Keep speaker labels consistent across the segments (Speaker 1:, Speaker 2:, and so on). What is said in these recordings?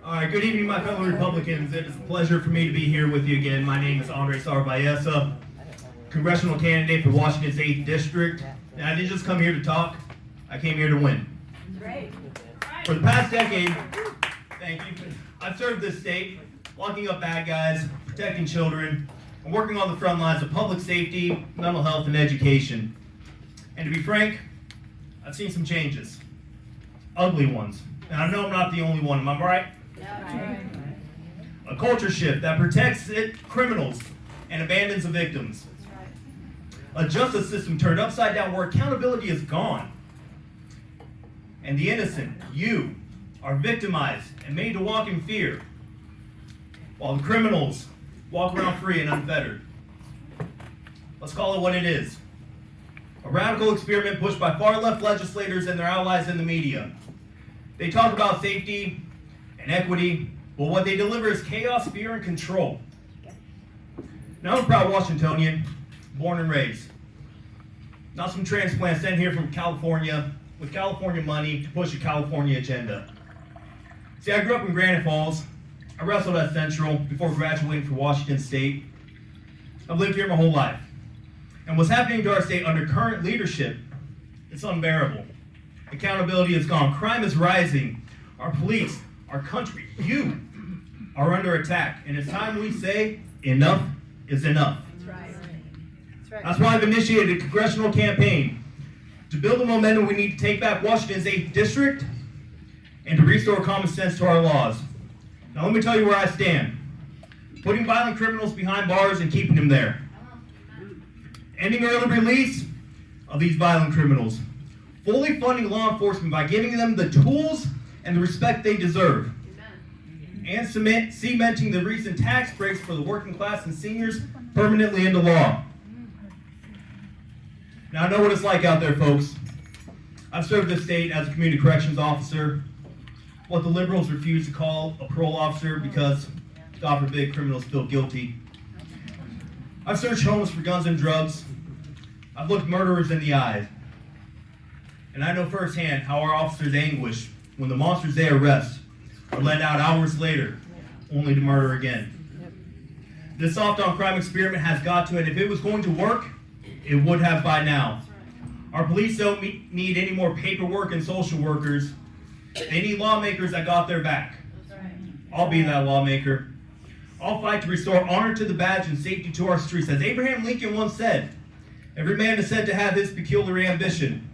Speaker 1: All right, good evening, my fellow Republicans. It is a pleasure for me to be here with you again. My name is Andres Valleza, Congressional Candidate for Washington's 8th District. And I didn't just come here to talk, I came here to win.
Speaker 2: Great.
Speaker 1: For the past decade, thank you, I've served this state, locking up bad guys, protecting children, and working on the front lines of public safety, mental health, and education. And to be frank, I've seen some changes. Ugly ones. And I know I'm not the only one, am I right? A culture shift that protects criminals and abandons the victims. A justice system turned upside down where accountability is gone. And the innocent, you, are victimized and made to walk in fear, while the criminals walk around free and unfettered. Let's call it what it is. A radical experiment pushed by far-left legislators and their allies in the media. They talk about safety and equity, but what they deliver is chaos, fear, and control. Now I'm a proud Washingtonian, born and raised. Not some transplant sent here from California with California money to push a California agenda. See, I grew up in Granite Falls. I wrestled at Central before graduating from Washington State. I've lived here my whole life. And what's happening to our state under current leadership, it's unbearable. Accountability is gone. Crime is rising. Our police, our country, you are under attack. And it's time we say enough is enough.
Speaker 2: That's right. That's right.
Speaker 1: That's why I've initiated a congressional campaign to build the momentum we need to take back Washington's 8th District and to restore common sense to our laws. Now let me tell you where I stand. Putting violent criminals behind bars and keeping them there. Ending early release of these violent criminals. Fully funding law enforcement by giving them the tools and the respect they deserve. And cementing the recent tax breaks for the working class and seniors permanently into law. Now I know what it's like out there, folks. I've served this state as a community corrections officer, what the liberals refuse to call a parole officer because, God forbid, criminals feel guilty. I've searched homes for guns and drugs. I've looked murderers in the eyes. And I know firsthand how our officers anguish when the monsters they arrest are let out hours later, only to murder again. This soft on crime experiment has got to, and if it was going to work, it would have by now. Our police don't need any more paperwork and social workers. They need lawmakers that got their back. I'll be that lawmaker. I'll fight to restore honor to the badge and safety to our streets. As Abraham Lincoln once said, every man is said to have his peculiar ambition.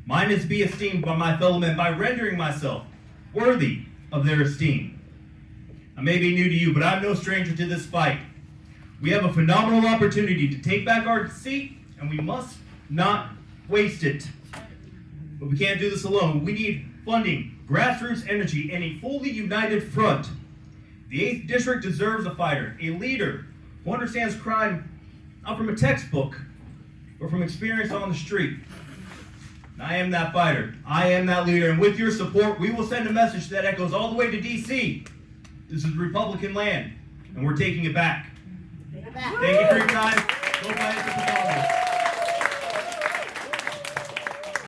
Speaker 1: Mine is to be esteemed by my fellow men by rendering myself worthy of their esteem. I may be new to you, but I'm no stranger to this fight. We have a phenomenal opportunity to take back our seat, and we must not waste it. But we can't do this alone. We need funding, grassroots energy, and a fully united front. The 8th District deserves a fighter, a leader who understands crime not from a textbook, but from experience on the street. I am that fighter. I am that leader. And with your support, we will send a message that echoes all the way to D.C. This is Republican land, and we're taking it back. Thank you for your time. Go fight for Congress.